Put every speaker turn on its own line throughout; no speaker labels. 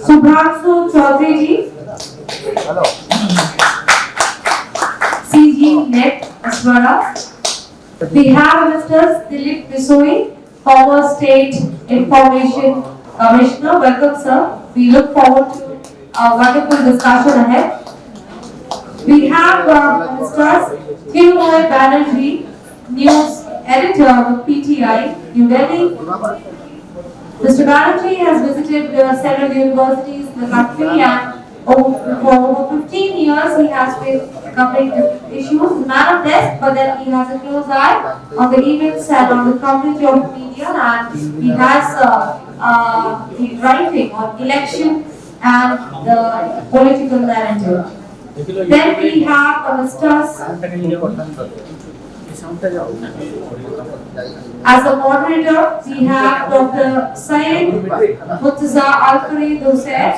Shubhranshu Chaudhary,
Hello.
CG Net Aswara. We have Mr. Dilip Bisoi, former State Information Commissioner. Welcome, sir. We look forward to a wonderful discussion ahead. We have Mr. Thirumoy Bannerjee, News Editor of PTI, New Delhi. Mr. Banerjee has visited several universities in the country, and for over 15 years he has been covering different issues. He's a man of desk, but then he has a close eye on the events and on the coverage of media, and he has he's writing on election and the political narrative. Then we have Mr. As a moderator, we have Dr. Syed, Murtaza, Alfarid, Hussain.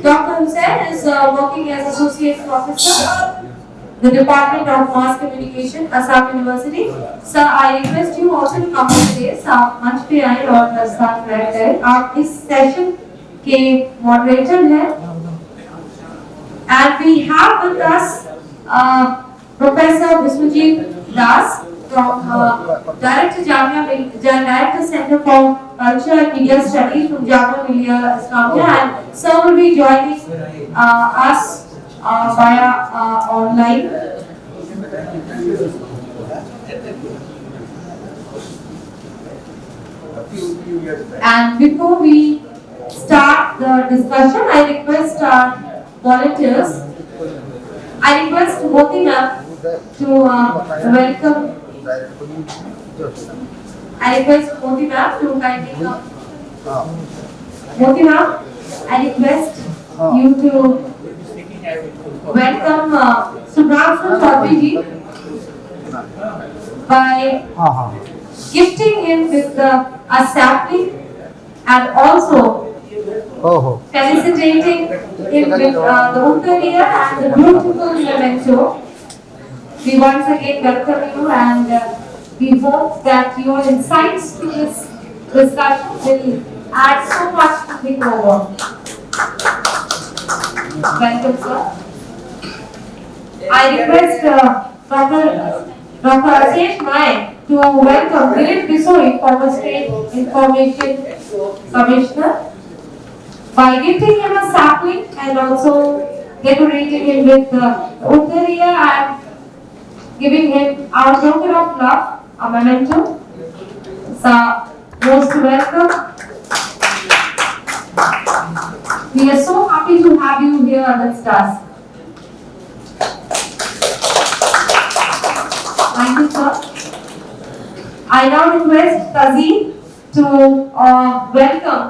Dr. Hussain is working as Associate Professor, the Department of Mass Communication, Assam University. Sir, I request you also to come on stage. आप मंच पे आए और साथ बैठ गए. आप इस सेशन के moderator हैं. And we have with us Professor Biswajit Das from Director Director Center for Culture and Media Studies from Jamia Millia Islamia, and sir will be joining us via online. And before we start the discussion, I request our volunteers. I request Moti ma'am to welcome. I request Moti ma'am to kindly come. Moti ma'am, I request you to welcome Shubhranshu Chaudhary by gifting him with a sapling and also felicitating him with the Uttariya and the beautiful memento. We once again welcome you, and we hope that your insights to this discussion will add so much to the program. Welcome, sir. I request Dr. Ashish Mai to welcome Dilip Bisoi, former State Information Commissioner, by gifting him a sapling and also decorating him with Uttariya and giving him our token of love, a memento. So, most welcome. We are so happy to have you here with us. Thank you, sir. I now request Tazi to welcome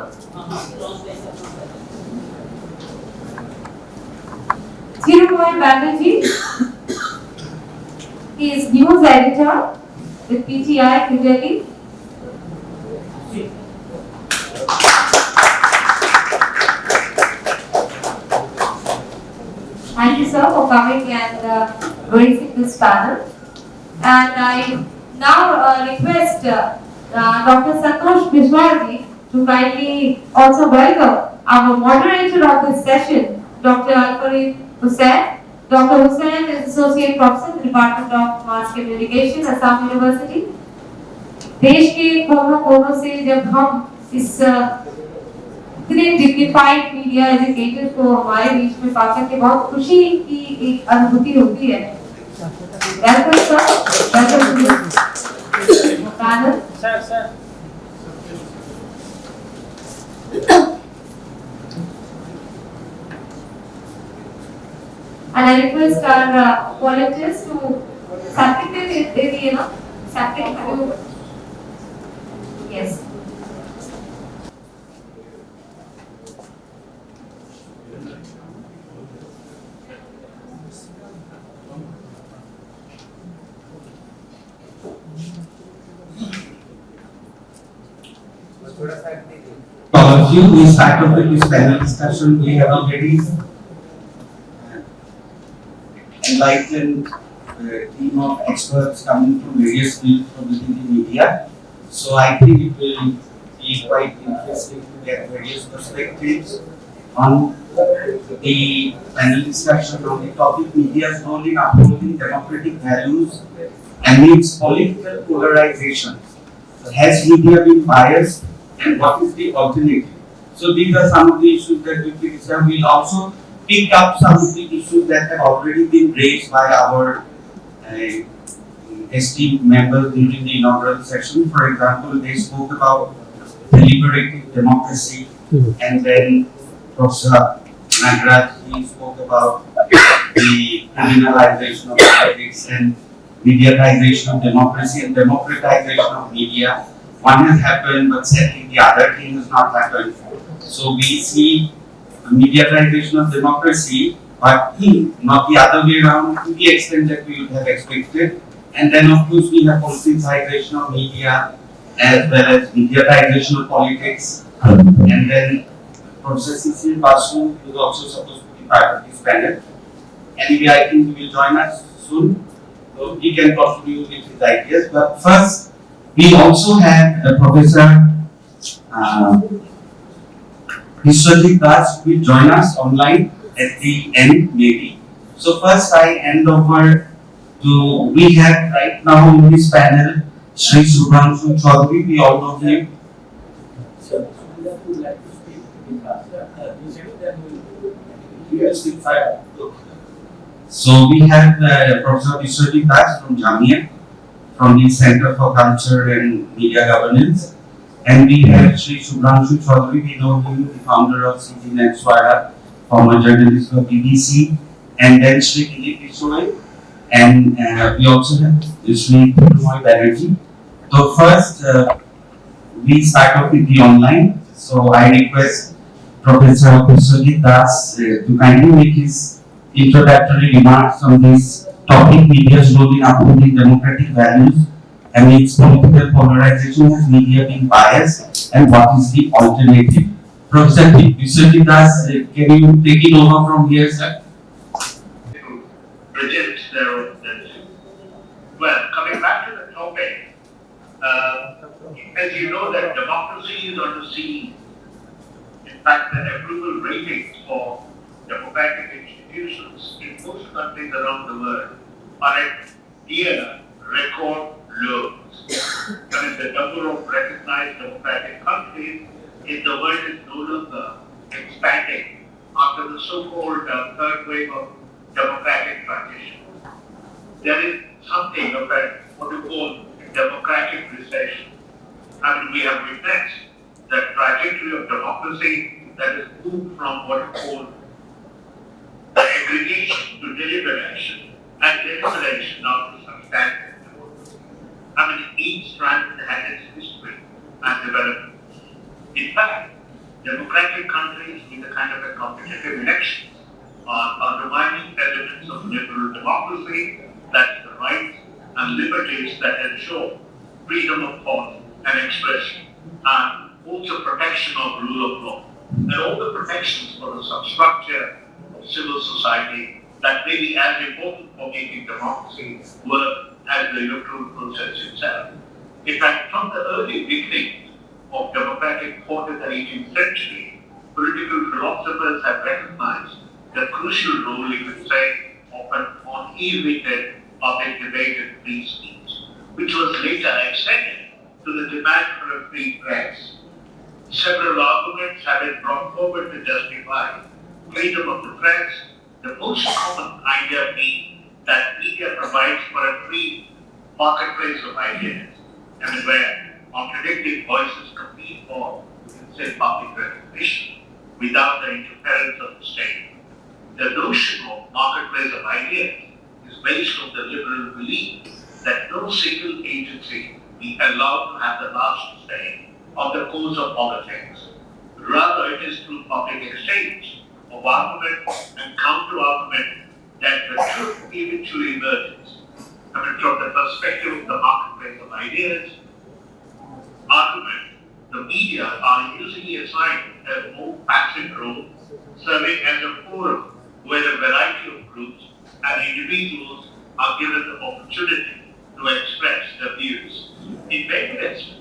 Thirumoy Bannerjee. He is news editor with PTI, New Delhi. Thank you, sir, for coming and gracing this panel. And I now request Dr. Santosh to kindly also welcome our moderator of this session, Dr. Alfarid Hussain. Dr. Hussain is Associate Professor in the Department of Mass Communication, Assam University. देश के कोनों से जब हम इस इतने dignified media educator को हमारे बीच में पाकर के बहुत खुशी की एक अनुभूति होती है. Welcome sir. Welcome to panel. Sir. And I request our volunteers to sapling. Yes.
All of you, we start off with this panel discussion. We have already enlightened team of experts coming from various fields from within the media. So I think it will be quite interesting to get various perspectives on the panel discussion on the topic media's role in upholding democratic values amidst political polarization. Has media been biased and what is the alternative? So these are some of the issues that we will discuss. We'll also pick up some of the issues that have already been raised by our esteemed members during the inaugural session. For example, they spoke about deliberative democracy, and then Professor Nagraj spoke about the criminalization of politics and mediatization of democracy and democratization of media. One has happened, but sadly the other thing has not happened. So we see mediatization of democracy, but not the other way around to the extent that we would have expected. And then of course we have politicization of media as well as mediatization of politics. And then Professor Sisir Basu, who is also supposed to be part of this panel. Anyway, I think he will join us soon. So he can contribute with his ideas. But first, we also have Professor Vishwajit Das will join us online at the end maybe. So first I hand over to, we have right now in this panel Shri Shubhranshu Chaudhary, we all know him. So we have Professor Vishwajit Das from Jamia, from the Center for Culture and Media Governance. And we have Shri Shubhranshu Chaudhary, we know him, the founder of CG Swara, former journalist for BBC, and then Shri Dilip Bisoi, and we also have Shri Thirumoy Bannerjee. So first, we start off with the online. So I request Professor Vishwajit Das to kindly make his introductory remarks on this topic, media's role in upholding democratic values amidst political polarization. Has media been biased and what is the alternative? Professor Vishwajit Das, can you take it over from here, sir?
Present their well, coming back to the topic, as you know that democracy is on the scene. In fact, the approval ratings for democratic institutions in most countries around the world are at near record lows. I mean, the number of recognized democratic countries in the world is no longer expanding after the so-called third wave of democratic transition. There is something of a what we call democratic recession. I mean, we have witnessed the trajectory of democracy that has moved from what we call aggregation to deliberation, and deliberation now to substantive. I mean, each strand has its history and development. In fact, democratic countries with a kind of a competitive elections are undermining elements of liberal democracy, that's the rights and liberties that ensure freedom of thought and expression, and also protection of rule of law, and all the protections for the substructure of civil society that may be as important for making democracy work as the electoral process itself. In fact, from the early beginning of democratic thought in the 18th century, political philosophers have recognized the crucial role, you could say, of an uninhibited public debate and free speech, which was later extended to the demand for a free press. Several arguments have been brought forward to justify freedom of the press, the most common idea being that media provides for a free marketplace of ideas, and where contradicting voices compete for, you can say, public recognition without the interference of the state. The notion of marketplace of ideas is based on the liberal belief that no single agency be allowed to have the last say on the course of politics. Rather, it is through public exchange of argument and counter-argument that the truth eventually emerges. I mean, from the perspective of the marketplace of ideas, argument, the media are usually assigned a more passive role, serving as a forum where a variety of groups and individuals are given the opportunity to express their views. In many instances,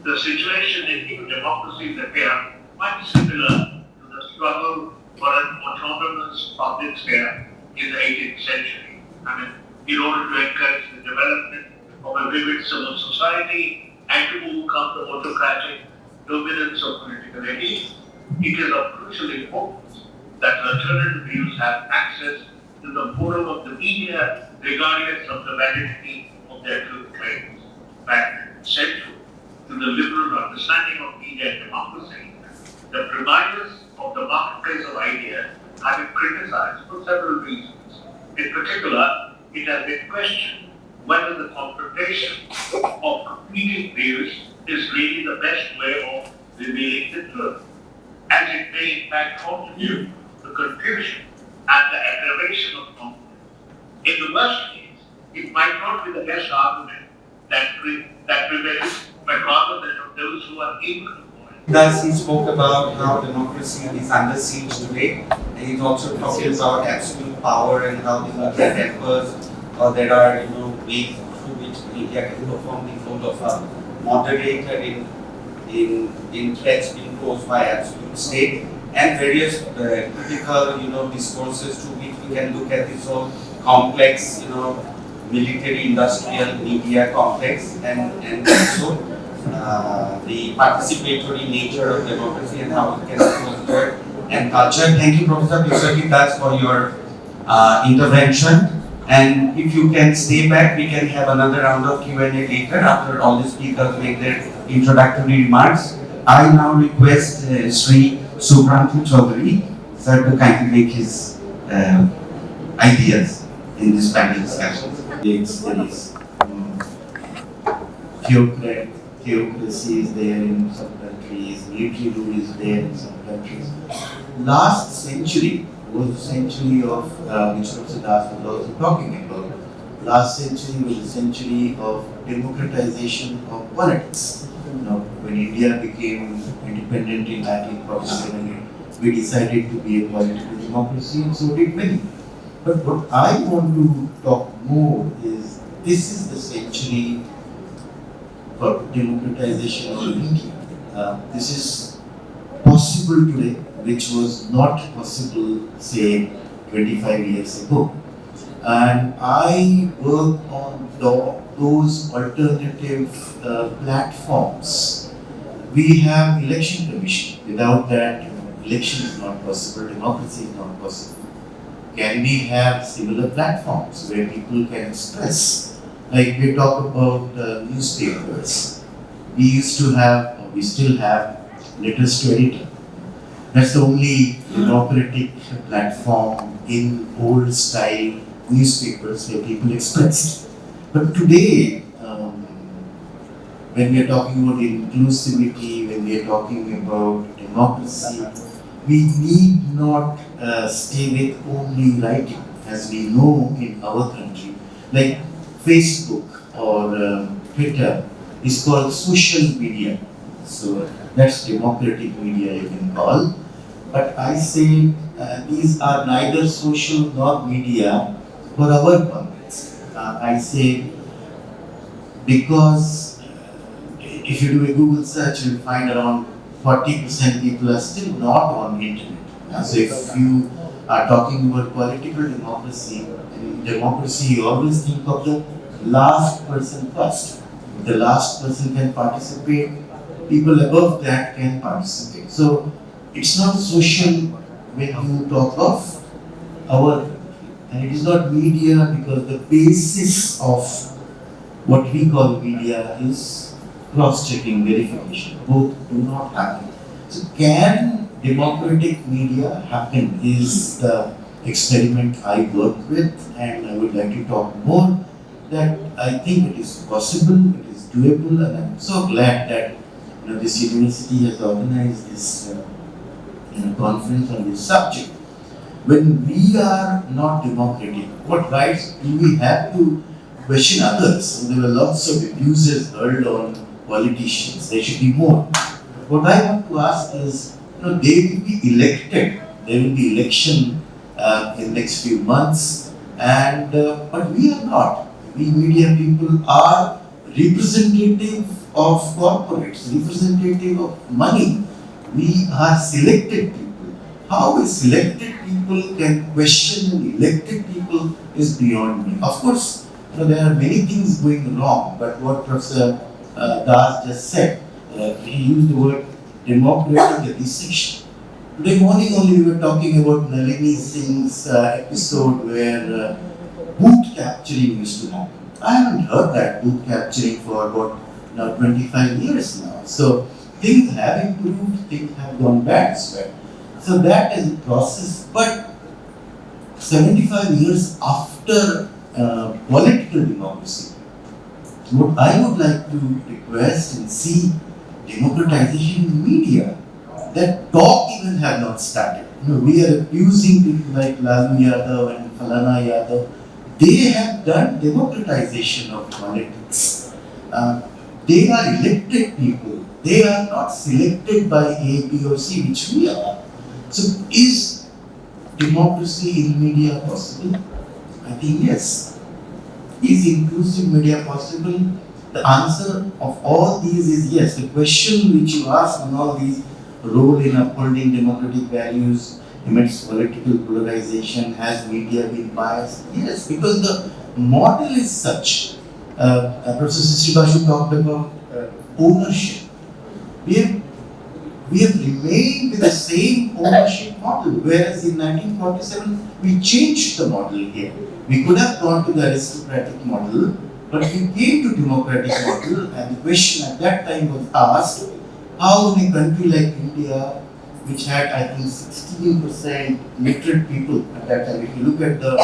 the situation in new democracies appear quite similar to the struggle its scale in the 18th century. I mean, in order to encourage the development of a vivid civil society and to overcome the autocratic dominance of political elites, it is of crucial importance that alternative views have access to the forum of the media regardless of the validity of their truth claims. In fact, central to the liberal understanding of media and democracy, the premise of the marketplace of ideas have been criticized for several reasons. In particular, it has been questioned whether the confrontation of competing views is really the best way of revealing the truth, as it may in fact contribute to confusion and the aggravation of conflict. In the worst case, it might not be the best argument that prevails, but rather that of those who are able to point.
Thus, he spoke about how democracy is under siege today, and he's also talking about absolute power and how the media tempers, there are ways through which media can perform the role of a moderator in threats being posed by absolute state, and various critical discourses through which we can look at this whole complex military industrial media complex, and also the participatory nature of democracy and how it can foster and culture. Thank you, Professor Bisoi, that's for your intervention. And if you can stay back, we can have another round of Q&A later after all the speakers make their introductory remarks. I now request Sri Shubhranshu Chaudhary, sir, to kindly make his ideas in this panel discussion.
There is theocracy is there in some countries, military rule is there in some countries. Last century was the century of which Professor Das was also talking about. Last century was the century of democratization of politics. When India became independent in 1947, we decided to be a political democracy, and so did many. But what I want to talk more is, this is the century for democratization of media. This is possible today, which was not possible, say, 25 years ago. And I work on those alternative platforms. We have election commission. Without that, election is not possible, democracy is not possible. Can we have similar platforms where people can express? Like we talk about newspapers. We used to have, or we still have, letters to editor. That's the only democratic platform in old style newspapers where people expressed. But today, when we are talking about inclusivity, when we are talking about democracy, we need not stay with only writing, as we know in our country. Like Facebook or Twitter is called social media. So that's democratic media you can call. But I say these are neither social nor media for our context. I say because if you do a Google search, you'll find around 40% people are still not on the internet. So if you are talking about political democracy, in democracy you always think of the last person first. If the last person can participate, people above that can participate. So it's not social when you talk of our, and it is not media because the basis of what we call media is cross-checking, verification. Both do not happen. So can democratic media happen is the experiment I work with, and I would like to talk more that I think it is possible, it is doable, and I'm so glad that this university has organized this conference on this subject. When we are not democratic, what rights do we have to question others? There were lots of abuses hurled on politicians. There should be more. What I want to ask is, they will be elected. There will be election in the next few months, and but we are not. We media people are representative of corporates, representative of money. We are selected people. How is selected people people can question elected people is beyond me. Of course, there are many things going wrong, but what Professor Das just said, he used the word democratic recession. Today morning only we were talking about Nalini Singh's episode where boot capturing used to happen. I haven't heard that boot capturing for about now 25 years now. So things have improved, things have gone bad as well. So that is a process, but 75 years after political democracy, what I would like to request and see democratization in media. That talk even have not started. We are accusing people like Lalu Yadav and Falana Yadav. They have done democratization of politics. They are elected people. They are not selected by A, B or C, which we are. So is democracy in media possible? I think yes. Is inclusive media possible? The answer of all these is yes. The question which you ask on all these, role in upholding democratic values amidst political polarization, has media been biased? Yes, because the model is such. Professor Sisir Basu talked about ownership. We have remained with the same ownership model, whereas in 1947 we changed the model here. We could have gone to the aristocratic model, but we came to democratic model, and the question at that time was asked, how in a country like India, which had I think 16% literate people at that time, if you look at the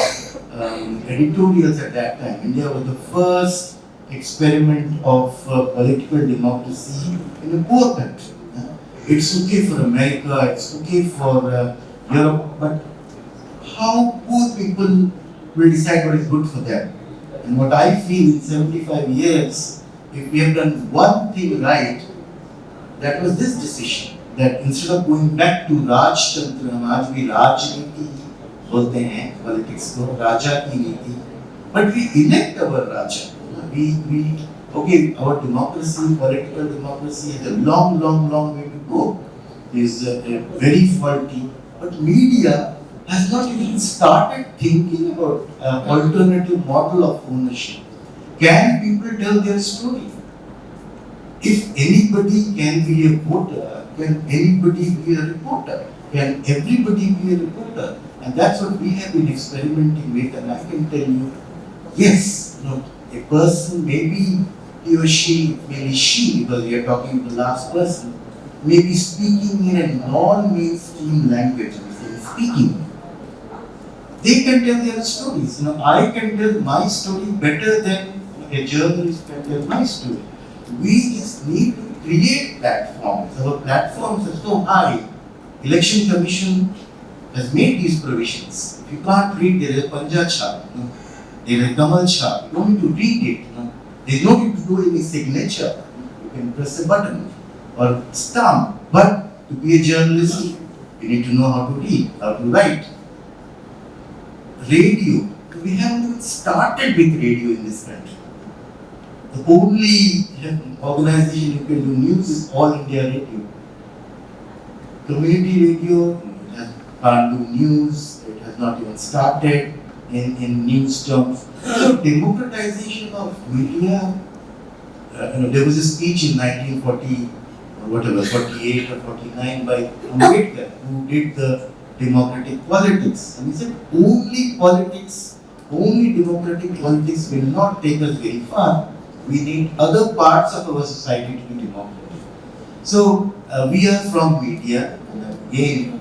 editorials at that time, India was the first experiment of political democracy in a poor country. It's okay for America, it's okay for Europe, but how poor people will decide what is good for them? And what I feel in 75 years, if we have done one thing right, that was this decision, that instead of going back to Raj Tantra, हम आज भी राजनीति बोलते हैं politics को, राजा की नीति, but we elect our Raja. Okay, our democracy, political democracy has a long way to go. Is very faulty, but media has not even started thinking about alternative model of ownership. Can people tell their story? If anybody can be a voter, can anybody be a reporter? Can everybody be a reporter? And that's what we have been experimenting with, and I can tell you, yes, a person, maybe he or she, maybe she, because we are talking to the last person, may be speaking in a non-mainstream language, speaking. They can tell their stories. I can tell my story better than a journalist can tell my story. We just need to create platforms. Our platforms are so high. Election Commission has made these provisions. If you can't read, there is a Panja chart, there is a Kamal chart. You don't need to read it. There is no need to do any signature. You can press a button or stamp. But to be a journalist, you need to know how to read, how to write. Radio. We haven't even started with radio in this country. The only organization who can do news is All India Radio. Community radio can't do news, it has not even started in news terms. So democratization of media, there was a speech in 1940, or whatever, 48 or 49 by Ambedkar, who did the democratic politics. And he said, only democratic politics will not take us very far. We need other parts of our society to be democratic. So we are from media, and again,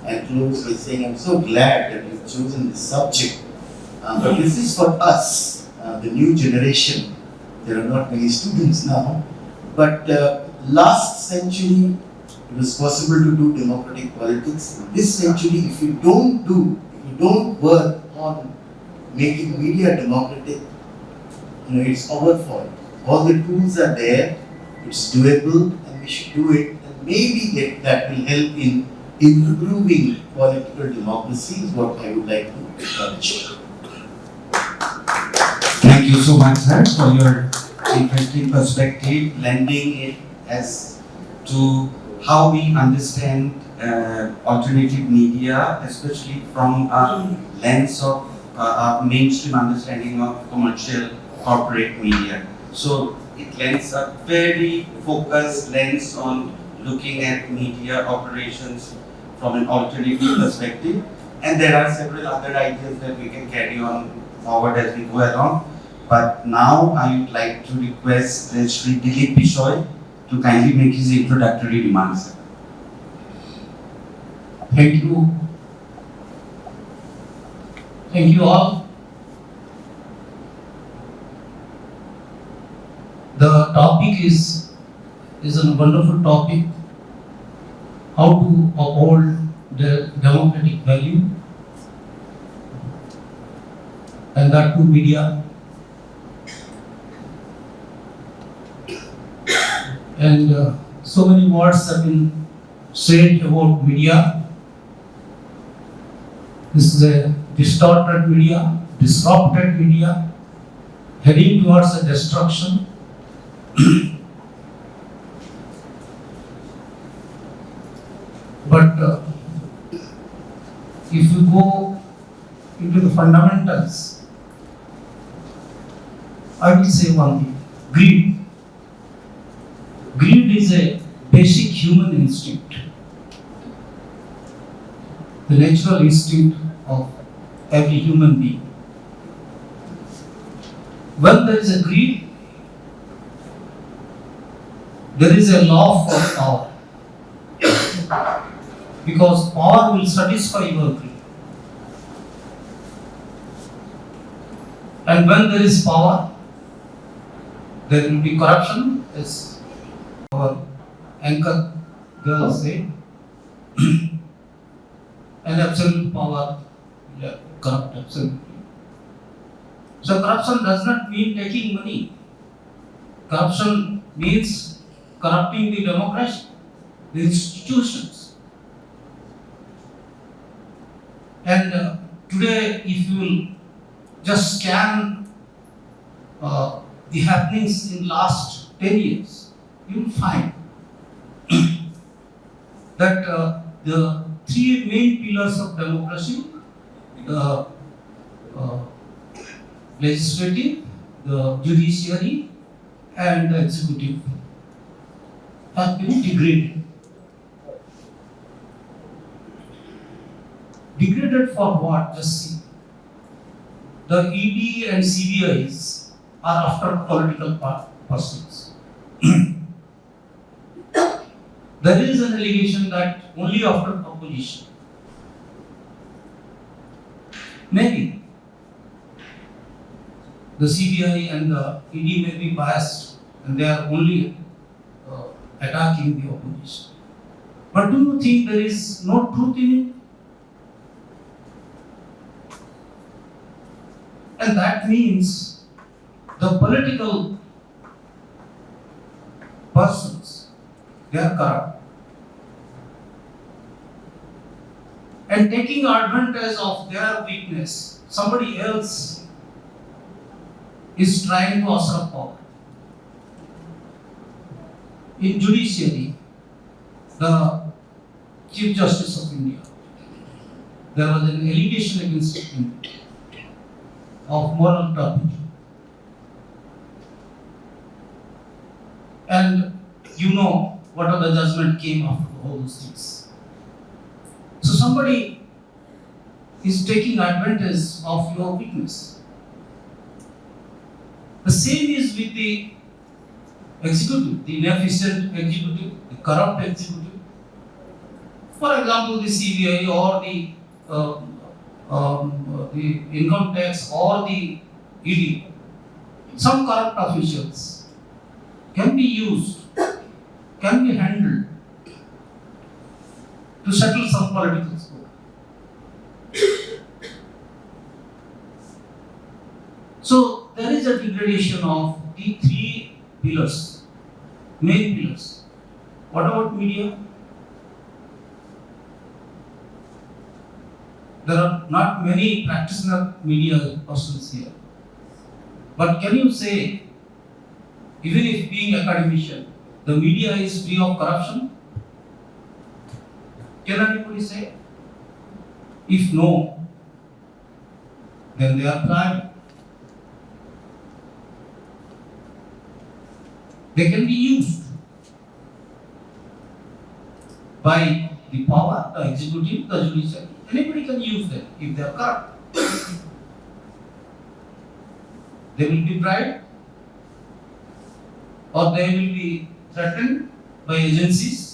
I close by saying I'm so glad that you've chosen this subject. But this is for us, the new generation. There are not many students now, but last century it was possible to do democratic politics. This century, if you don't work on making media democratic, it's our fault. All the tools are there, it's doable, and we should do it. And maybe that will help in improving political democracy, is what I would like to encourage.
Thank you so much, sir, for your interesting perspective, lending it as to how we understand alternative media, especially from a lens of a mainstream understanding of commercial corporate media. So it lends a very focused lens on looking at media operations from an alternative perspective. And there are several other ideas that we can carry on forward as we go along. But now I would like to request Shri Dilip Bisoi to kindly make his introductory remarks.
Thank you. Thank you all. The topic is a wonderful topic. How to uphold the democratic value, and that to media. And so many words have been said about media. This is a distorted media, disrupted media, heading towards a destruction. But if you go into the fundamentals, I will say one thing: greed. Greed is a basic human instinct, the natural instinct of every human being. When there is a greed, there is a law for power, because power will satisfy your greed. And when there is power, there will be corruption, as our anchor girl said. And absolute power will corrupt absolutely. So corruption does not mean taking money. Corruption means corrupting the democracy, the institutions. And today, if you will just scan the happenings in last 10 years, you will find that the three main pillars of democracy, the legislative, the judiciary, and the executive, have been degraded. Degraded for what? Just see. The ED and CBIs are after political persons. There is an allegation that only after opposition. Maybe the CBI and the ED may be biased and they are only attacking the opposition. But do you think there is no truth in it? And that means the political persons, they are corrupt. And taking advantage of their weakness, somebody else is trying to usurp power. In judiciary, the Chief Justice of India, there was an allegation against him of moral turpitude. And you know what other judgment came after all those things. So somebody is taking advantage of your weakness. The same is with the executive, the inefficient executive, the corrupt executive. For example, the CBI or the income tax or the ED. Some corrupt officials can be used, can be handled to settle some political score. So there is a degradation of the three pillars, main pillars. What about media? There are not many practitioner media persons here. But can you say, even if being academician, the media is free of corruption? Can anybody say? If no, then they are private. They can be used by the power, the executive, the judiciary. Anybody can use them if they are corrupt. They will be bribed or they will be threatened by agencies.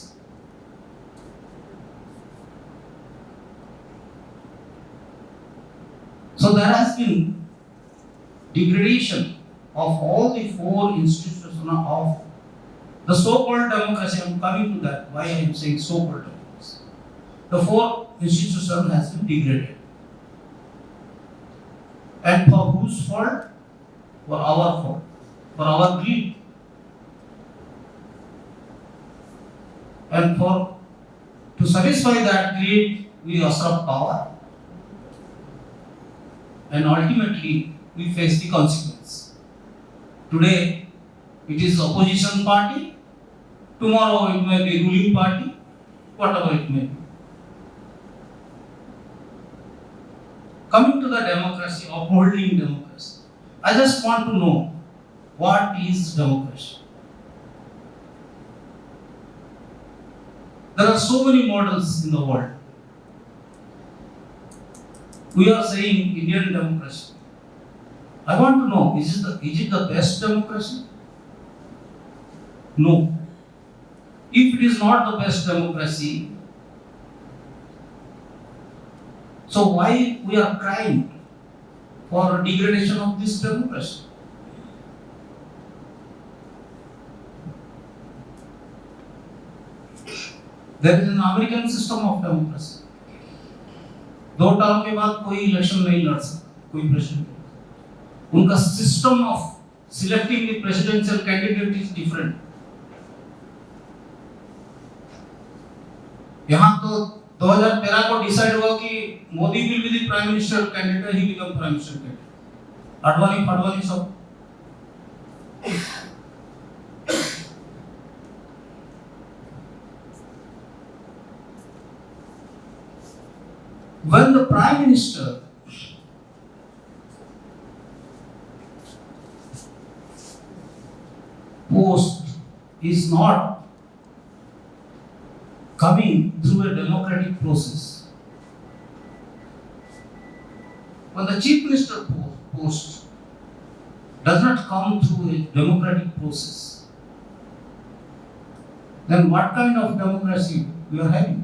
So there has been degradation of all the four institutions of the so-called democracy. I am coming to that, why I am saying so-called democracy. The four institutions has been degraded. And for whose fault? For our fault, for our greed. And to satisfy that greed, we usurp power. And ultimately, we face the consequence. Today, it is opposition party. Tomorrow, it may be ruling party. Whatever it may be. Coming to the democracy, upholding democracy. I just want to know, what is democracy? There are so many models in the world. We are saying Indian democracy. I want to know, is it the best democracy? No. If it is not the best democracy, so why we are crying for degradation of this democracy? There is an American system of democracy. 2 term के बाद कोई election नहीं लड़ सकता, कोई president. उनका system of selecting the presidential candidate is different. यहाँ तो 2013 को डिसाइड हुआ कि Modi will be the prime minister candidate, he become prime minister candidate. Advani सब when the prime minister post is not coming through a democratic process, when the chief minister post does not come through a democratic process, then what kind of democracy we are having?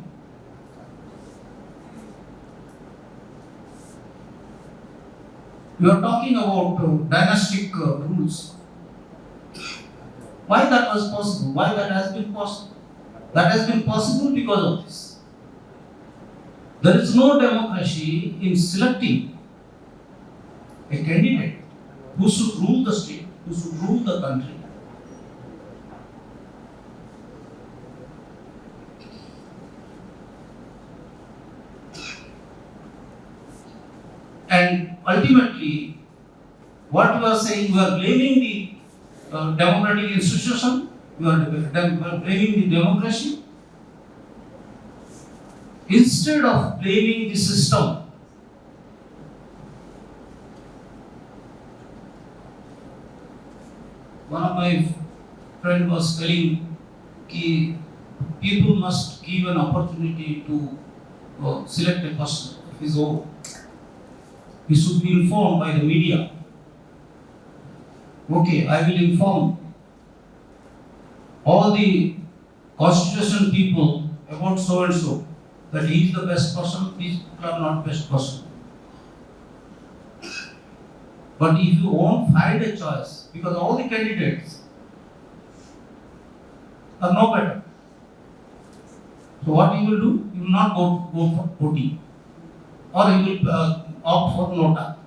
We are talking about dynastic rules. Why that was possible? Why that has been possible? That has been possible because of this. There is no democracy in selecting a candidate who should rule the state, who should rule the country. And ultimately, what we are saying, we are blaming the democratic institution, we are blaming the democracy, instead of blaming the system. One of my friends was telling that people must give an opportunity to select a person of his own. He should be informed by the media. Okay, I will inform all the constitution people about so and so, that he is the best person, these people are not best person. But if you won't find a choice, because all the candidates are no better, so what you will do? You will not go for voting, or you will opt for nota.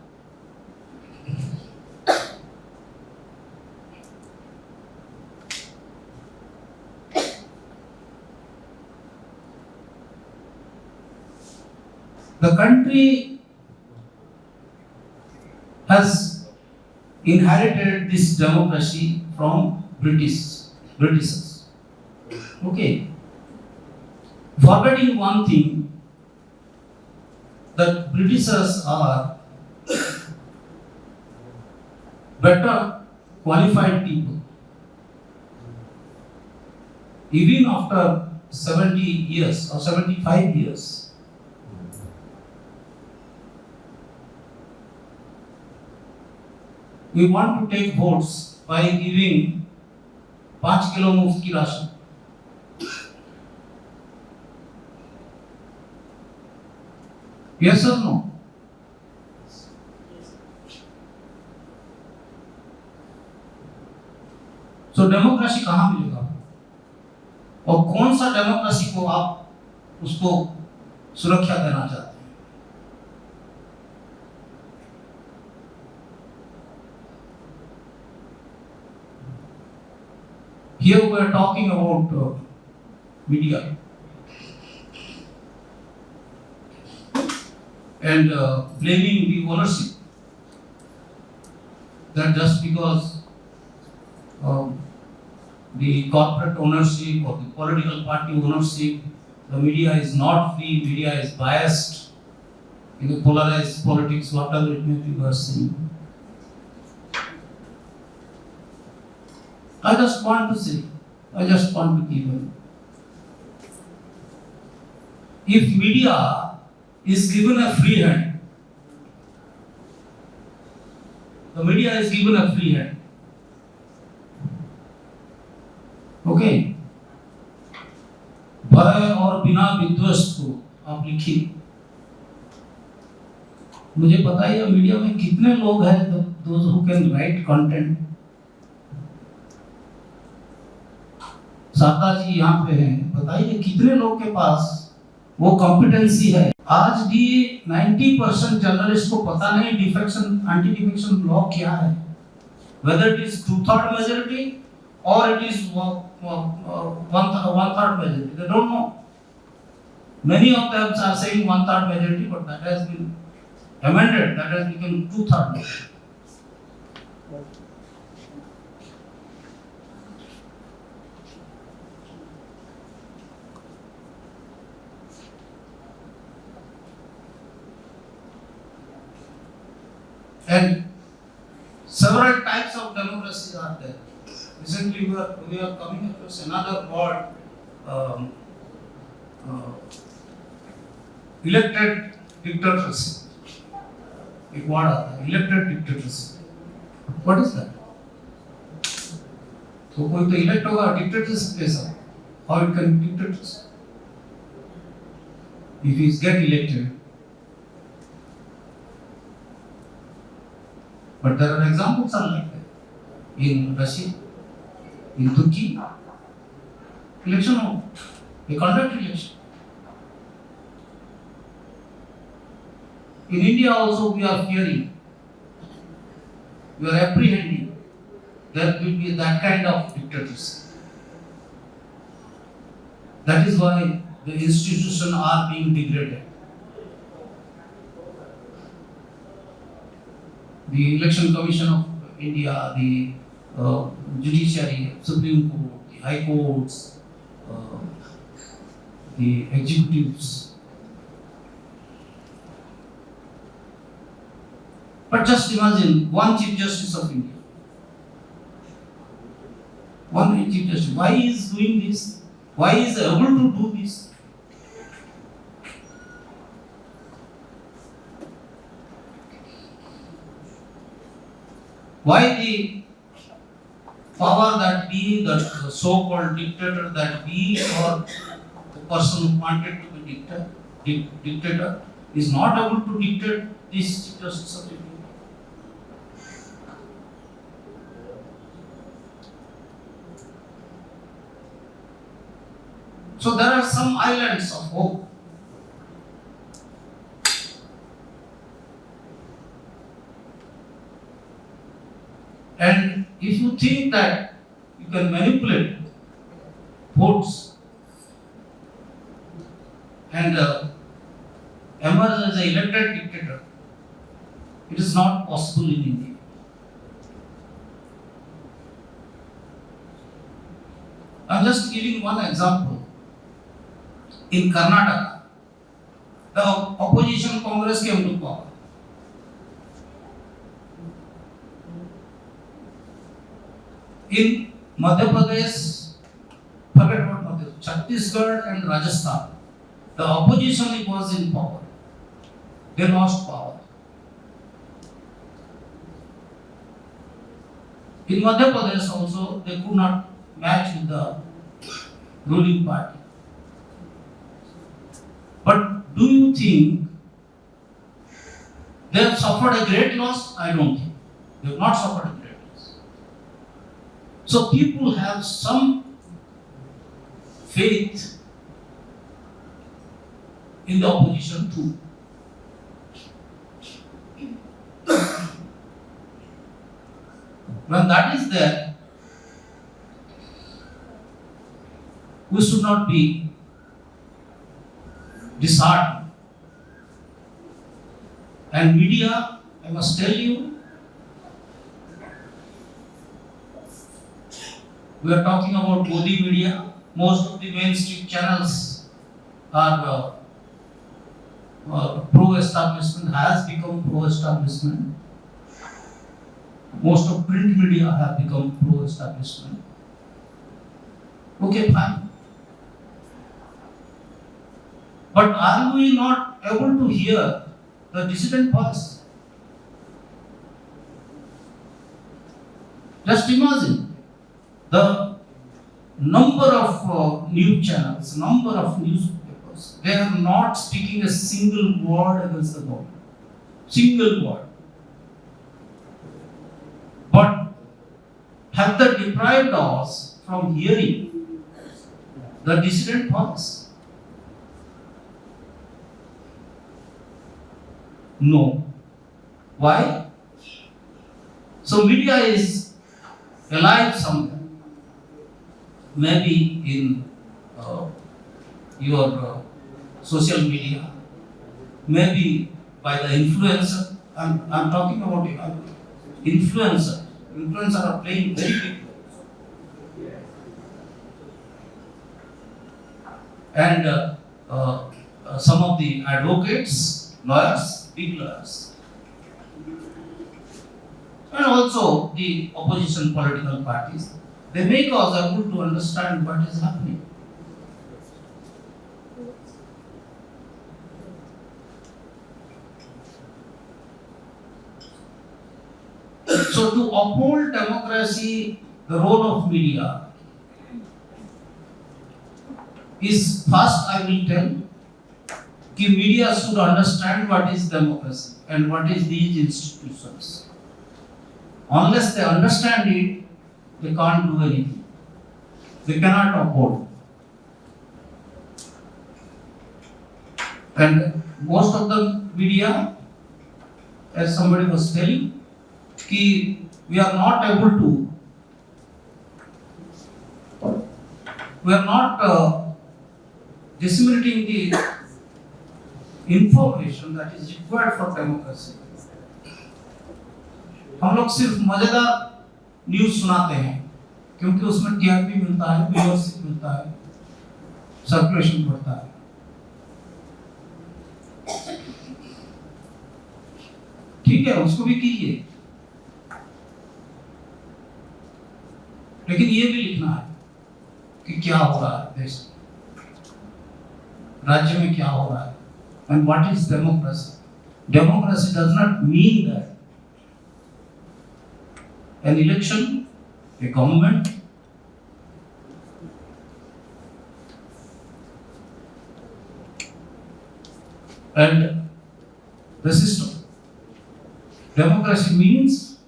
The country has inherited this democracy from Britishers. Okay. forgetting one thing, that Britishers are better qualified people. Even after 70 years or 75 years, we want to take votes by giving 5 kilo muft ki ration. Yes or no? So democracy कहाँ मिलेगा और कौन सा democracy को आप उसको सुरक्षा देना चाहते हैं? Here we are talking about media and blaming the ownership, that just because the corporate ownership or the political party ownership, the media is not free, media is biased, in the polarized politics, whatever it may be, we are seeing. I just want to say, I just want to give you, if media is given a free hand, the media is given a free hand. Okay, भय और बिना विद्वेष को आप लिखिए. मुझे बताइए media में कितने लोग हैं those who can write content. Sharda ji यहाँ पे हैं, बताइए कितने लोग के पास वो कॉम्पिटेंसी है. आज भी 90% जर्नलिस्ट को पता नहीं डिफेक्शन एंटी डिफेक्शन लॉ क्या है, whether it is 2/3 majority or it is 1/3 majority. They don't know. Many of them are saying 1/3 majority, but that has been amended. That has become 2/3 majority. And several types of democracies are there. Recently, we are coming across another word, elected dictatorship. एक word आता है, elected dictatorship. What is that? तो कोई तो elect होगा, dictatorship कैसा? How it can be dictatorship? If he get elected. But there are examples are like that. In Russia, in Turkey, election, they conduct election. In India also we are fearing, we are apprehending there will be that kind of dictatorship. That is why the institutions are being degraded. The Election Commission of India, the Judiciary, Supreme Court, the High Courts, the executives. But just imagine one Chief Justice of India. One Chief Justice. Why he is doing this? Why he is able to do this? Why the power that be, the so-called dictator that be, or the person who wanted to be dictator is not able to dictate this justice of India? So there are some islands of hope. And if you think that you can manipulate votes and emerge as an elected dictator, it is not possible in India. I am just giving one example. In Karnataka, the opposition Congress came to power. In Madhya Pradesh, forget about Madhya Pradesh, Chhattisgarh and Rajasthan, the opposition was in power. They lost power. In Madhya Pradesh also, they could not match with the ruling party. But do you think they have suffered a great loss? I don't think. They have not suffered a great loss. So people have some faith in the opposition too. When that is there, we should not be disheartened. And media, I must tell you, we are talking about Modi media. Most of the mainstream channels are pro-establishment, has become pro-establishment. Most of print media have become pro-establishment. Okay, fine. But are we not able to hear the dissident voice? Just imagine the number of news channels, number of newspapers, they are not speaking a single word against the government. Single word. But have they deprived us from hearing the dissident voice? No. Why? So media is alive somewhere. Maybe in your social media, maybe by the influencer. I'm talking about influencer. Influencers are playing very big role. And some of the advocates, lawyers, big lawyers, and also the opposition political parties, they make us able to understand what is happening. So to uphold democracy, the role of media is, first I will tell, that media should understand what is democracy and what is these institutions. Unless they understand it, they can't do anything. They cannot uphold. And most of the media, as somebody was telling, we are not able to, we are not disseminating the information that is required for democracy. हम लोग सिर्फ मजेदार news सुनाते हैं क्योंकि उसमें TRP मिलता है, व्यूअरशिप मिलता है, सर्कुलेशन बढ़ता है. ठीक है, उसको भी कीजिए, लेकिन ये भी लिखना है कि क्या हो रहा है देश में, राज्य में क्या हो रहा है, and what is democracy. Democracy does not mean that an election, a government, and the system. Democracy means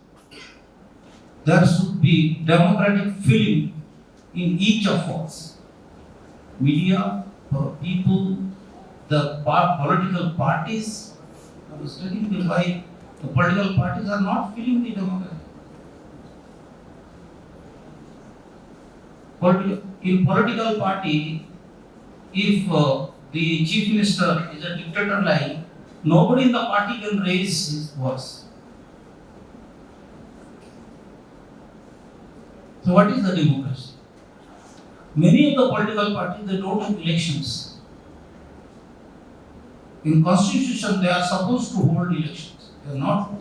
there should be democratic feeling in each of us. Media, people, the political parties. I was telling you why the political parties are not feeling the democracy. In political party, if the chief minister is a dictator like, nobody in the party can raise his voice. So what is the democracy? Many of the political parties, they don't have elections. In constitution, they are supposed to hold elections. They are not.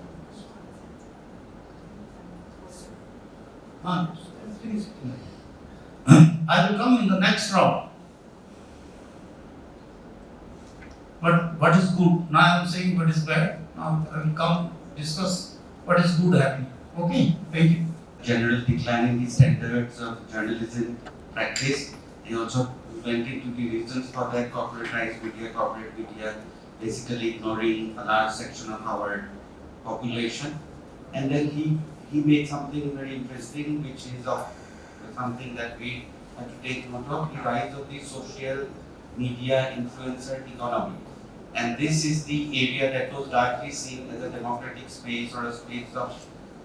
I will come in the next round. But what is good? Now I am saying what is bad. Now I will come discuss what is good happening. Okay, thank you.
General decline in the standards of journalism practice. He also went into the reasons for that corporate media, basically ignoring a large section of our population. And then he made something very interesting, which is something that we have to take note of, the rise of the social media influencer economy. And this is the area that was largely seen as a democratic space or a space of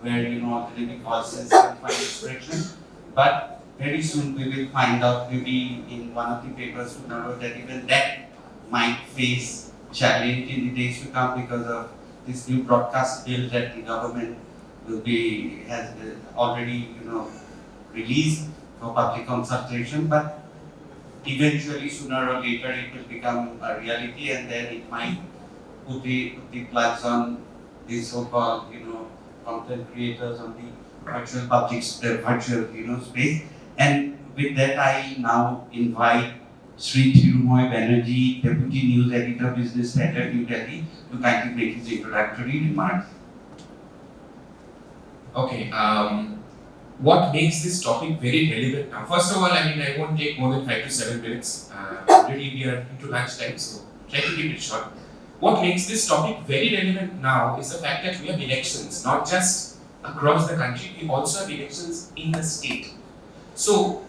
where alternative voices can find expression. But very soon we will find out, maybe in one of the papers tomorrow, that even that might face challenge in the days to come because of this new broadcast bill that the government has already released for public consultation. But eventually, sooner or later, it will become a reality, and then it might put the plugs on these so-called content creators on the virtual virtual space. And with that, I now invite Sri Thirumoy Bannerjee, Deputy News Editor, Business Standard, New Delhi, to kindly make his introductory remarks.
Okay, what makes this topic very relevant now? First of all, I won't take more than 5 to 7 minutes. Already we are into lunchtime, so try to keep it short. What makes this topic very relevant now is the fact that we have elections, not just across the country, we also have elections in the state. So,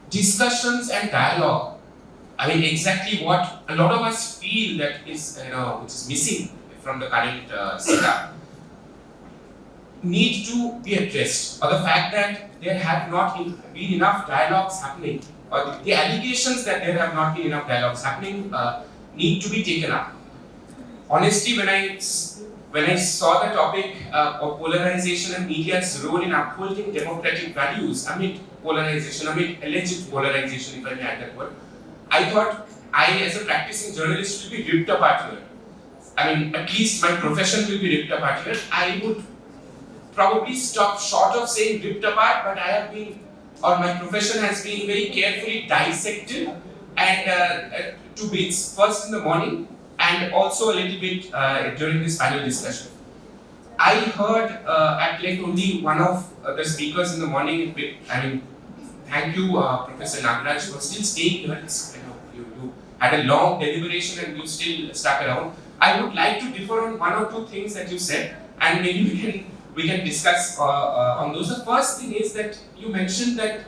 discussions and dialogue, exactly what a lot of us feel that is, which is missing from the current setup, need to be addressed, or the fact that there have not been enough dialogues happening, or the allegations that there have not been enough dialogues happening need to be taken up. Honestly, when I saw the topic of polarization and media's role in upholding democratic values amid polarization, amid alleged polarization, if I may add that word, I thought I, as a practicing journalist, will be ripped apart here. At least my profession will be ripped apart here. I would probably stop short of saying ripped apart, but I have been, or my profession has been very carefully dissected and to bits, first in the morning and also a little bit during this panel discussion. I heard at length only one of the speakers in the morning. Thank you, Professor Nagaraj, for still staying here. You had a long deliberation and you still stuck around. I would like to differ on one or two things that you said, and maybe we can discuss on those. The first thing is that you mentioned that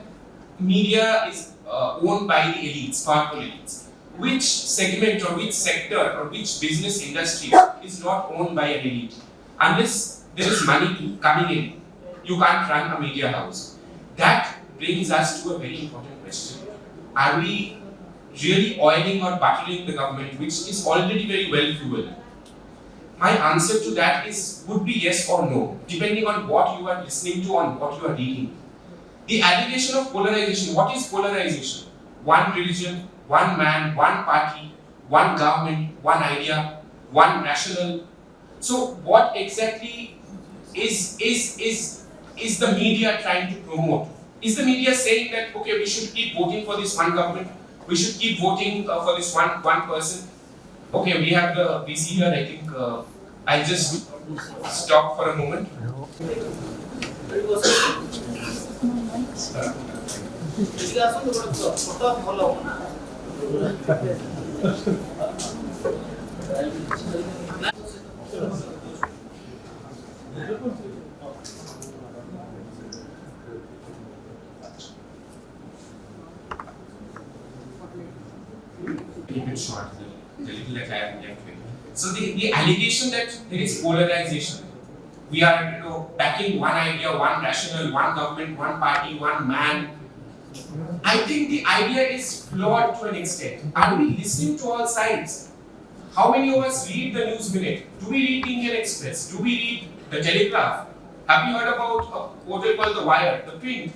media is owned by the elites, powerful elites. Which segment or which sector or which business industry is not owned by an elite? Unless there is money coming in, you can't run a media house. That brings us to a very important question. Are we really oiling or buttering the government, which is already very well fueled? My answer to that would be yes or no, depending on what you are listening to and what you are reading. The allegation of polarization, what is polarization? One religion, one man, one party, one government, one idea, one rational. So what exactly is the media trying to promote? Is the media saying that, okay, we should keep voting for this one government, we should keep voting for this one person? Okay, we have the VC here, I think I'll just stop for a moment. Keep it short, the little that I have left with. So the allegation that there is polarization, we are backing one idea, one rational, one government, one party, one man. I think the idea is flawed to an extent. Are we listening to all sides? How many of us read the News Minute? Do we read Indian Express? Do we read the Telegraph? Have you heard about a portal called The Wire, the print?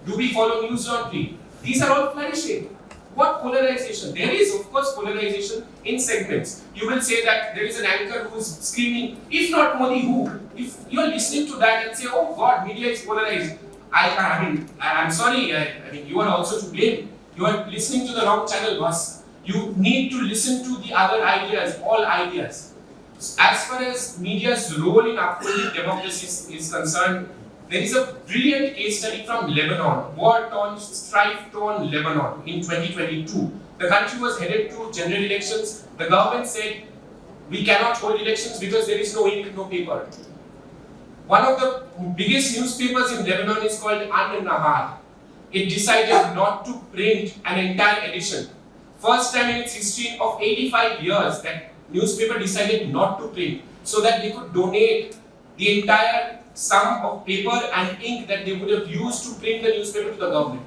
Do we follow News.Print? These are all flourishing. What polarization? There is, of course, polarization in segments. You will say that there is an anchor who is screaming, if not Modi, who? If you are listening to that and say, oh God, media is polarized, I'm sorry, I mean, you are also to blame. You are listening to the wrong channel, boss. You need to listen to the other ideas, all ideas. As far as media's role in upholding democracy is concerned, there is a brilliant case study from Lebanon, war-torn, strife-torn Lebanon in 2022. The country was headed to general elections. The government said, we cannot hold elections because there is no ink, no paper. One of the biggest newspapers in Lebanon is called An-Nahar. It decided not to print an entire edition. First time in its history of 85 years that newspaper decided not to print so that they could donate the entire sum of paper and ink that they would have used to print the newspaper to the government.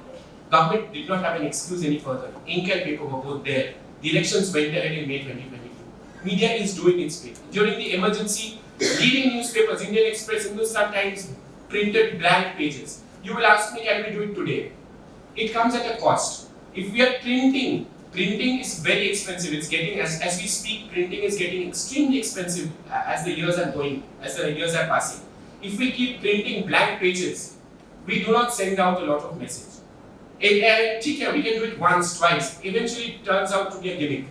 Government did not have an excuse any further. Ink and paper were both there. The elections went ahead in May 2022. Media is doing its bit. During the emergency, leading newspapers, Indian Express, Hindustan Times, printed blank pages. You will ask me, can we do it today? It comes at a cost. If we are printing is very expensive. It's getting, as we speak, printing is getting extremely expensive as the years are going, as the years are passing. If we keep printing blank pages, we do not send out a lot of message. We can do it once, twice. Eventually, it turns out to be a gimmick.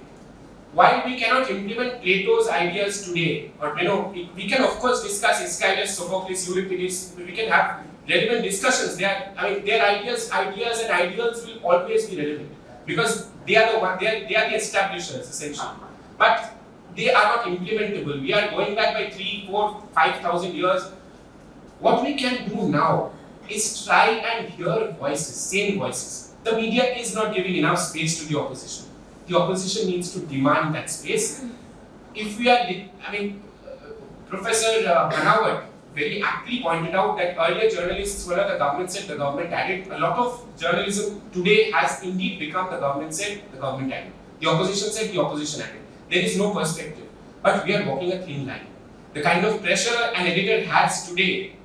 While we cannot implement Plato's ideas today, or we can of course discuss Aeschylus, Sophocles, Euripides. We can have relevant discussions. Their ideas and ideals will always be relevant because they are the establishers essentially. But they are not implementable. We are going back by 3, 4, 5,000 years. What we can do now is try and hear voices, same voices. The media is not giving enough space to the opposition. The opposition needs to demand that space. If we are, Professor Banawat very aptly pointed out that earlier journalists were the government said, the government added. A lot of journalism today has indeed become the government said, the government added. The opposition said, the opposition added. There is no perspective. But we are walking a thin line. The kind of pressure an editor has today,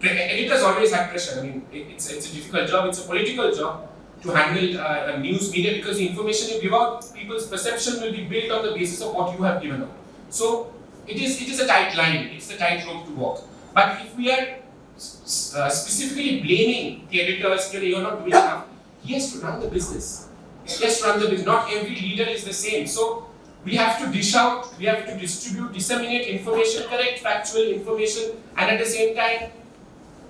editors always have pressure. I mean, it's a difficult job, it's a political job to handle a news media because the information you give out, people's perception will be built on the basis of what you have given out. So it is a tight line, it's a tight rope to walk. But if we are specifically blaming the editors, you're not doing enough, he has to run the business. He has to run the business. Not every leader is the same. So we have to dish out, we have to distribute, disseminate information, correct factual information, and at the same time,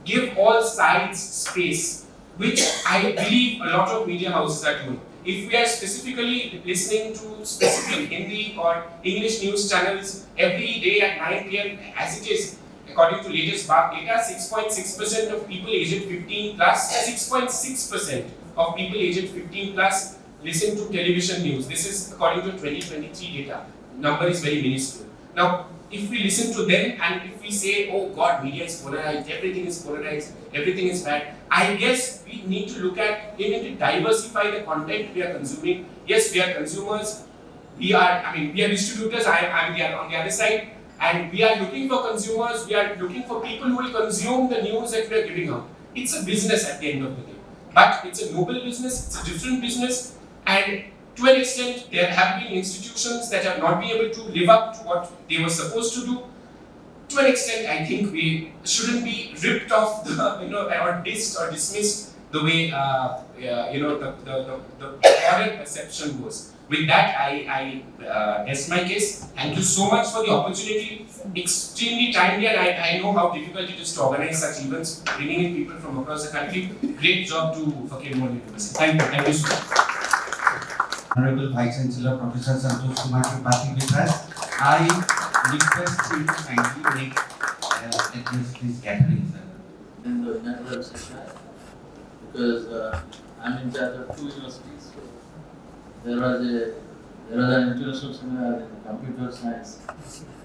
give all sides space, which I believe a lot of media houses are doing. If we are specifically listening to specific Hindi or English news channels every day at 9 p.m. as it is, according to latest BARC data, 6.6% of people aged 15 plus, 6.6% of people aged 15 plus listen to television news. This is according to 2023 data. Number is very minuscule. Now, if we listen to them and if we say, oh God, media is polarized, everything is bad, I guess we need to look at, we need to diversify the content we are consuming. Yes, we are consumers, we are distributors, I'm on the other side, and we are looking for consumers, we are looking for people who will consume the news that we are giving out. It's a business at the end of the day. But it's a noble business, it's a different business, and to an extent, there have been institutions that have not been able to live up to what they were supposed to do. To an extent, I think we shouldn't be ripped off, or dissed or dismissed the way the broader perception was. With that, I rest my case. Thank you so much for the opportunity. Extremely timely, and I know how difficult it is to organize such events, bringing in people from across the country. Great job to Fakir University. Thank you so much.
Honorable Vice-Chancellor Professor Santosh Kumar Tripathy with us. I request him to kindly make address this gathering, sir.
In the inaugural session, because I'm in charge of 2 universities. So there was an international seminar in computer science,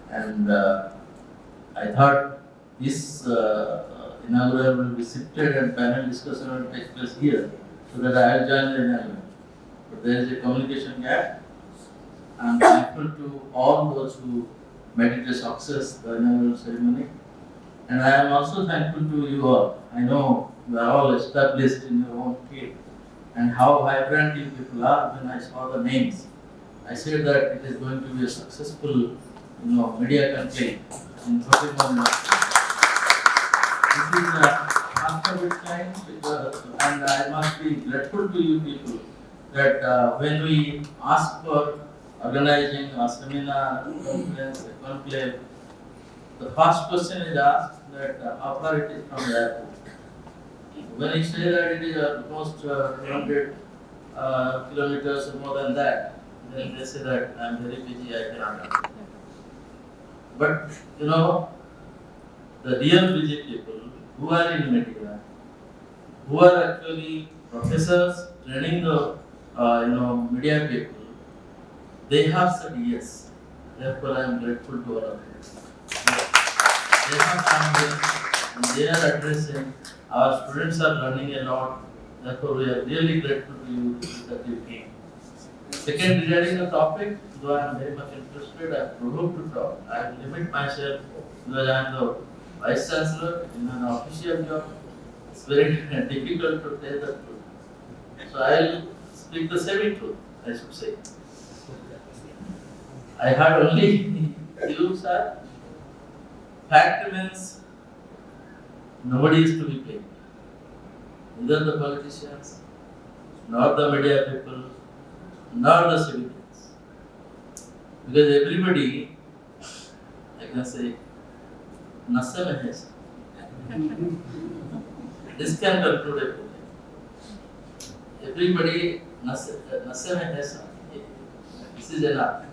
and I thought this inaugural will be shifted and panel discussion will take place here, so that I will join the inaugural. But there is a communication gap. I am thankful to all those who made it a success, the inaugural ceremony. And I am also thankful to you all. I know you are all established in your own field. and how vibrant you people are. When I saw the names, I said that it is going to be a successful, media conclave in 31 months. This is after which time, and I must be grateful to you people that when we ask for organizing a seminar, conference, a conclave, the first question is asked that how far it is from the airport. When you say that it is almost 200 kilometers or more than that, then they say that I am very busy, I cannot come. But the real busy people who are in media, who are actually professors training the media people, they have said yes. Therefore, I am grateful to all of you. They have come here and they are addressing. Our students are learning a lot. Therefore, we are really grateful to you that you came. Second, regarding the topic, though I am very much interested, I am provoked to talk. I will limit myself because I am the Vice-Chancellor in an official job. It's very difficult to tell the truth. So I will speak the semi-truth, I should say. I heard only you, sir. Fact remains, nobody is to be blamed. Neither the politicians, nor the media people, nor the civilians. Because everybody, I can say, nasse mein hai sir. This can conclude everything. Everybody nasse mein hai sir. This is enough.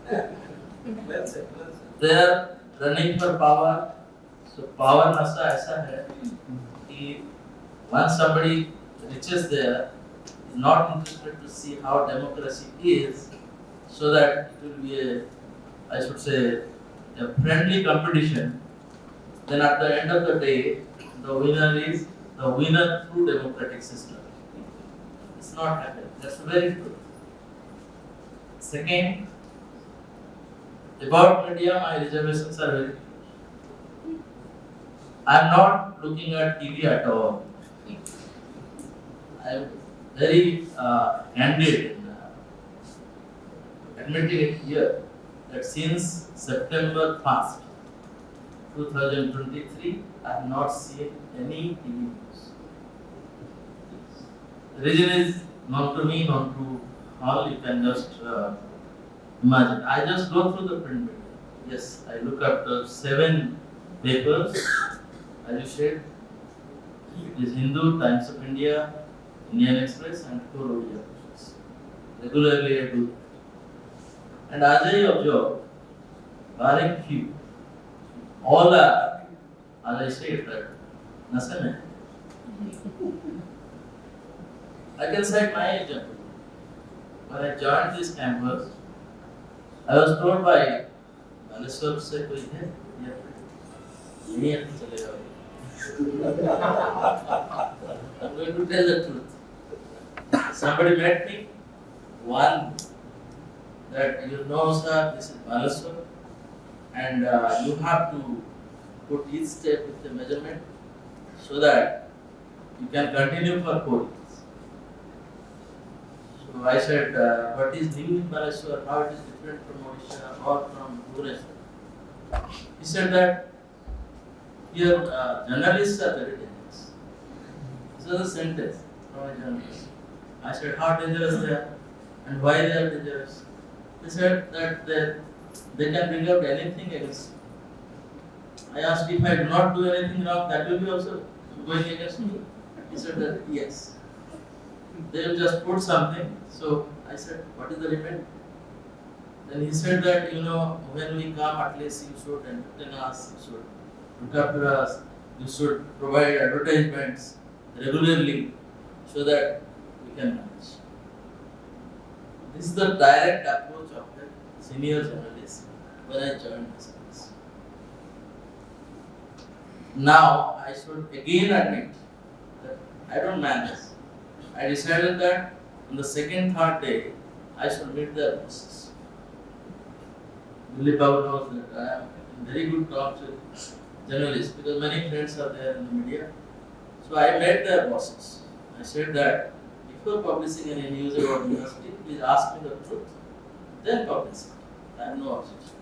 They are running for power. So power nasa aisa hai कि once somebody reaches there, is not interested to see how democracy is, so that it will be I should say, a friendly competition. Then at the end of the day, the winner is the winner through democratic system. It's not happening. That's very true. Second, about media, my reservations are very clear. I am not looking at TV at all. I am very candid in admitting it here that since September 1st, 2023, I have not seen any TV news. The reason is known to me, known to all. You can just imagine. I just go through the print media. Yes, I look at the 7 papers. As you said, it is Hindu, Times of India, Indian Express, and 4 Odia papers. Regularly I do that. And as I observe, barring few, all are, as I said, that Nasane. I can cite my example. When I joined this campus, I was told by Baleswar से कोई है या नहीं है तो चलेगा. I'm going to tell the truth. Somebody met me, one that sir, this is Baleswar, and you have to put each step with the measurement so that you can continue for 4 years. So I said, what is new in Baleswar, how it is different from Odisha or from Bhubaneswar? He said that here journalists are very dangerous. This was a sentence from a journalist. I said, how dangerous they are and why they are dangerous? He said that they can bring out anything against me. I asked if I do not do anything wrong, that will be also going against me. He said that yes. They will just put something. So I said, what is the limit? Then he said that, when we come, at least you should entertain us, you should look after us, you should provide advertisements regularly so that we can manage. This is the direct approach of the senior journalist when I joined this class. Now, I should again admit that I don't manage. I decided that on the second, third day, I should meet their bosses. Dilip knows that I am in very good talks with journalists because many friends are there in the media. So I met their bosses. I said that if before publishing any news about university, please ask me the truth, then publish it. I have no objection.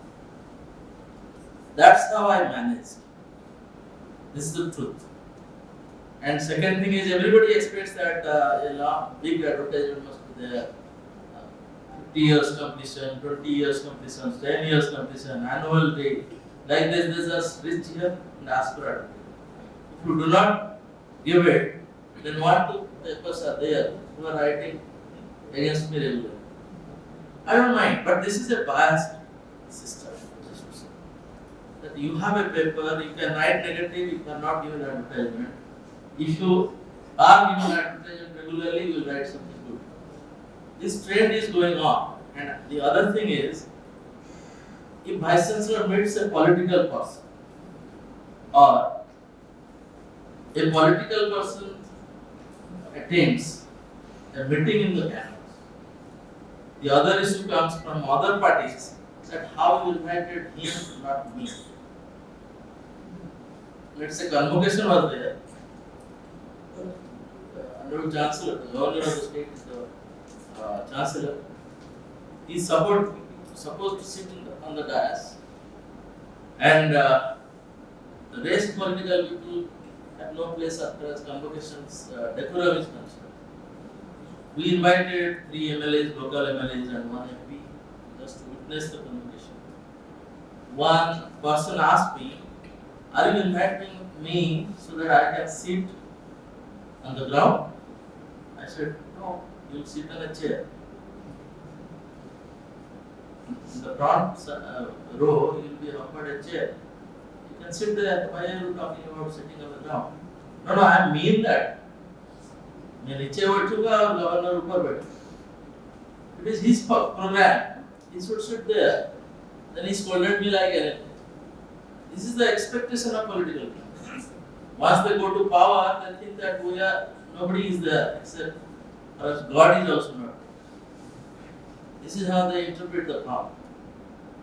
That's how I managed. This is the truth. And second thing is, everybody expects that big advertisement must be there. 50 years completion, 20 years completion, 10 years completion, annual day. Like this, they just reach here and ask for it. If you do not give it, then what two papers are there who are writing against me regularly? I don't mind, but this is a biased system. That you have a paper, you can write negative, you cannot give an advertisement. If you are given advertisement regularly, you will write something good. This trend is going on. And the other thing is, if Vice-Chancellor meets a political person, or a political person attends a meeting in the campus, the other issue comes from other parties, that how you invited him, not me. Let's say convocation was there. Under Chancellor, the governor of the state is the Chancellor. He is supposed to sit on the dais, and the rest political people have no place after as convocations decorum is concerned. We invited 3 MLAs, local MLAs and 1 MP just to witness the convocation. One person asked me, are you inviting me so that I can sit on the ground? I said, no, you will sit on a chair. In the front row, you will be offered a chair. You can sit there. Why are you talking about sitting on the ground? No, I mean that. मैं नीचे बैठूंगा और governor ऊपर बैठूंगा. It is his program. He should sit there. Then he scolded me like anything. This is the expectation of political people. Once they go to power, they think that nobody is there except God is also not. This is how they interpret the power.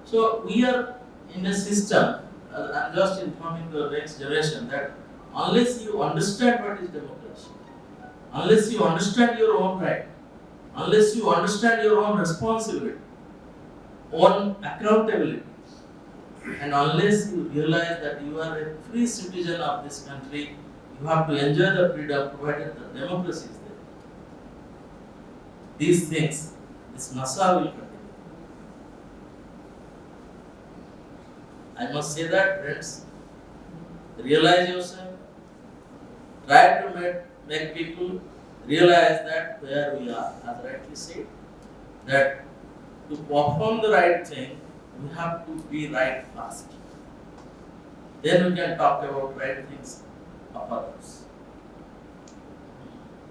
So we are in a system. I'm just informing the next generation that unless you understand what is democracy, unless you understand your own right, unless you understand your own responsibility, own accountability, and unless you realize that you are a free citizen of this country, you have to enjoy the freedom provided the democracy is there. These things, this nasa will continue. I must say that, friends, realize yourself, try to make people realize that where we are, as rightly said, that to perform the right thing, we have to be right first. Then we can talk about right things of others.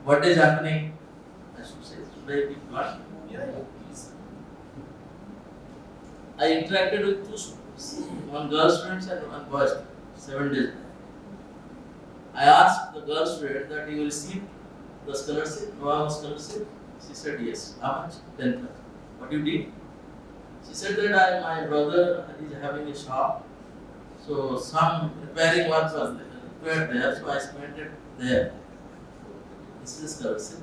What is happening? I should say, should I be blunt? I interacted with 2 students, one girl student and one boy student, 7 days. I asked the girl student that you will receive the scholarship, Noah scholarship. She said yes. How much? 10,000. What you did? She said that my brother is having a shop, so some repairing work was required there, so I spent it there. This is scholarship.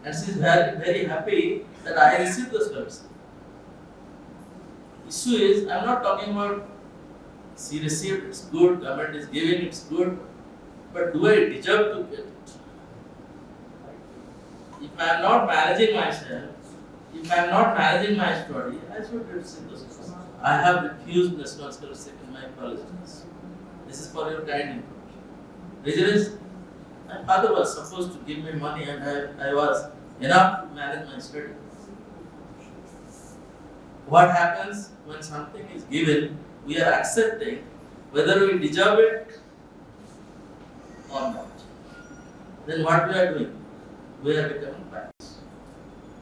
And she is very, very happy that I received the scholarship. Issue is, I am not talking about she received, it's good, government is giving, it's good, but do I deserve to get it? If I am not managing myself, if I am not managing my study, I should receive the scholarship. I have refused national scholarship in my college. This is for your kind information. Reason is, my father was supposed to give me money and I was enough to manage my study. What happens when something is given, we are accepting whether we deserve it or not. Then what we are doing? We are becoming practice.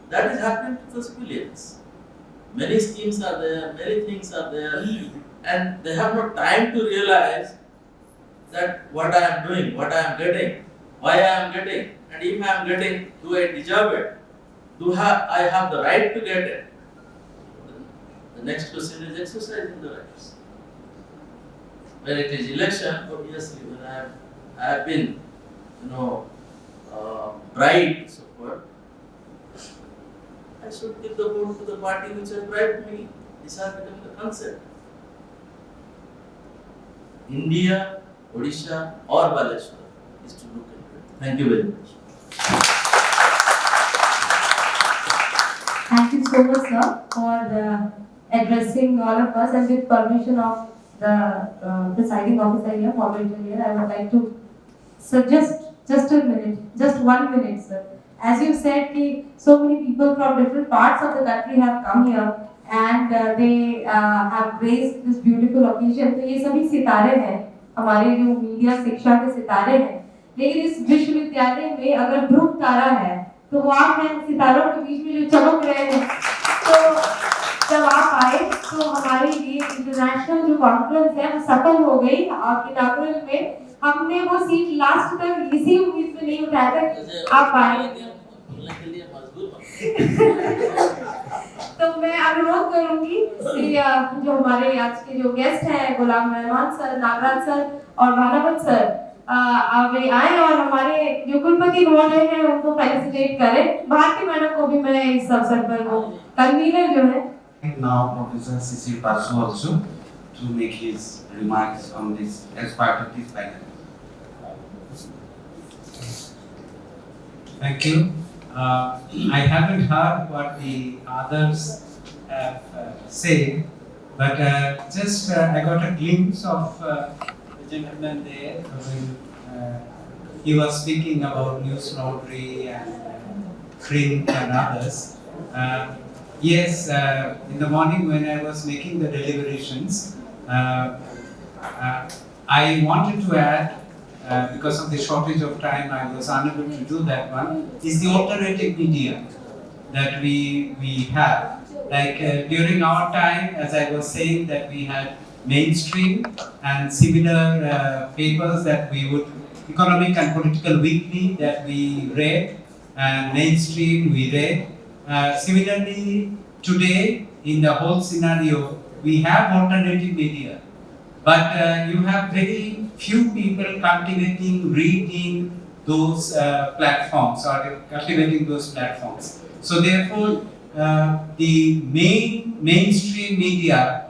That is happening to the civilians. Many schemes are there, many things are there, and they have no time to realize that what I am doing, what I am getting, why I am getting, and if I am getting, do I deserve it? I have the right to get it? The next question is exercising the rights. When it is election, obviously, when I have been, bribed support, I should give the vote to the party which has bribed me. This has become the concept. India, Odisha, or Baleshwar is to look into it. Thank you very much.
Thank you so much, sir, for addressing all of us, and with permission of the presiding officer here, moderator here, I would like to suggest just a minute, just 1 minute, sir. As you said, so many people from different parts of the country have come here and they have graced this beautiful occasion. तो ये सभी सितारे हैं, हमारे जो media शिक्षा के सितारे हैं. लेकिन इस विश्वविद्यालय में अगर ध्रुव तारा है, तो वो आप हैं सितारों के बीच में जो चमक रहे हैं. तो जब आप आए तो हमारी ये इंटरनेशनल जो कॉन्फ्रेंस है वो सफल हो गई. और इनागुरल में हमने वो सीट लास्ट तक इसी उम्मीद में नहीं उठाया था कि आप आए. तो मैं अनुरोध करूंगी कि जो हमारे आज के जो गेस्ट हैं गुलाम रहमान सर, नागराज सर और भानावत सर वे आए और हमारे जो कुलपति महोदय हैं उनको फेलिसिटेट करें. भारती मैडम को भी मैं इस अवसर पर वो कन्वीनर जो है.
Now Professor Sisir Basu also to make his remarks on this as part of this panel.
Thank you. I haven't heard what the others have said, but just I got a glimpse of the gentleman there when he was speaking about news laundry and print and others. Yes, in the morning when I was making the deliberations, I wanted to add, because of the shortage of time, I was unable to do that one, is the alternative media that we have. Like during our time, as I was saying, that we had mainstream and similar papers that we would, economic and political weekly that we read, and mainstream we read. Similarly, today, in the whole scenario, we have alternative media. But you have very few people cultivating, reading those platforms or cultivating those platforms. So therefore, the mainstream media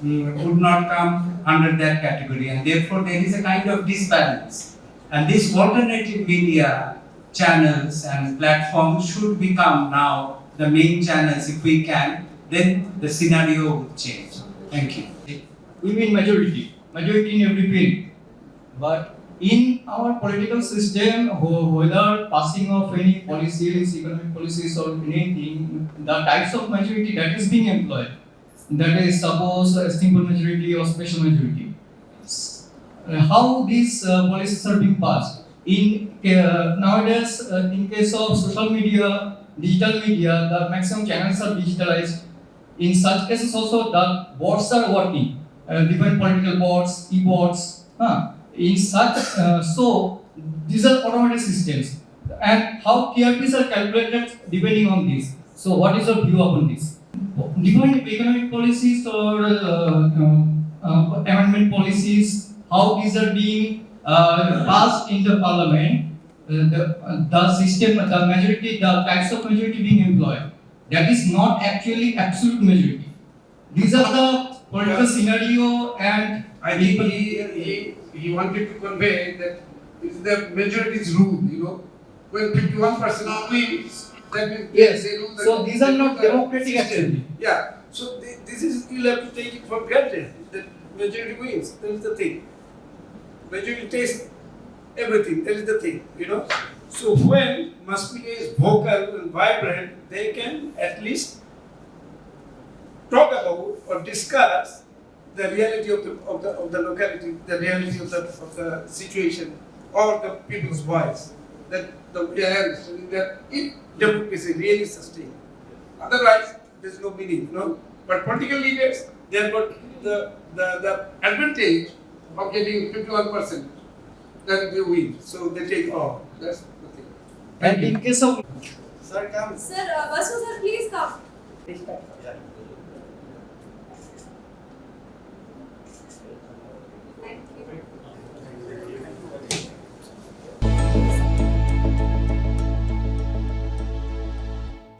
would not come under that category, and therefore there is a kind of disbalance. And these alternative media channels and platforms should become now the main channels if we can, then the scenario would change. Thank you.
We mean majority in every field. But in our political system, whether passing of any policies, economic policies or anything, the types of majority that is being employed, that is suppose a simple majority or special majority. How these policies are being passed? In nowadays, in case of social media, digital media, the maximum channels are digitalized. In such cases also, the bots are working. Different political bots, e-bots. In such, so these are automated systems. And how TRPs are calculated depending on this. So what is your view upon this? Different economic policies or amendment policies, how these are being passed in the parliament, the system, the majority, the types of majority being employed. That is not actually absolute majority. These are the political scenario, and
I think he wanted to convey that it's the majority's rule, you know. When 51% wins, that means
yes.
they rule.
So these are not democratic actually.
Yeah. So this is, you'll have to take it for granted that majority wins. That is the thing. Majority takes everything. That is the thing, you know. So when mass media is vocal and vibrant, they can at least talk about or discuss the reality of the locality, the reality of the situation, or the people's voice. That if democracy really sustained, otherwise there's no meaning, no. But political leaders, they have got the advantage of getting 51%, then they win. So they take all. That's the thing.
And in case of
Sir, come.
Sir, Basu sir, please come.
Yeah.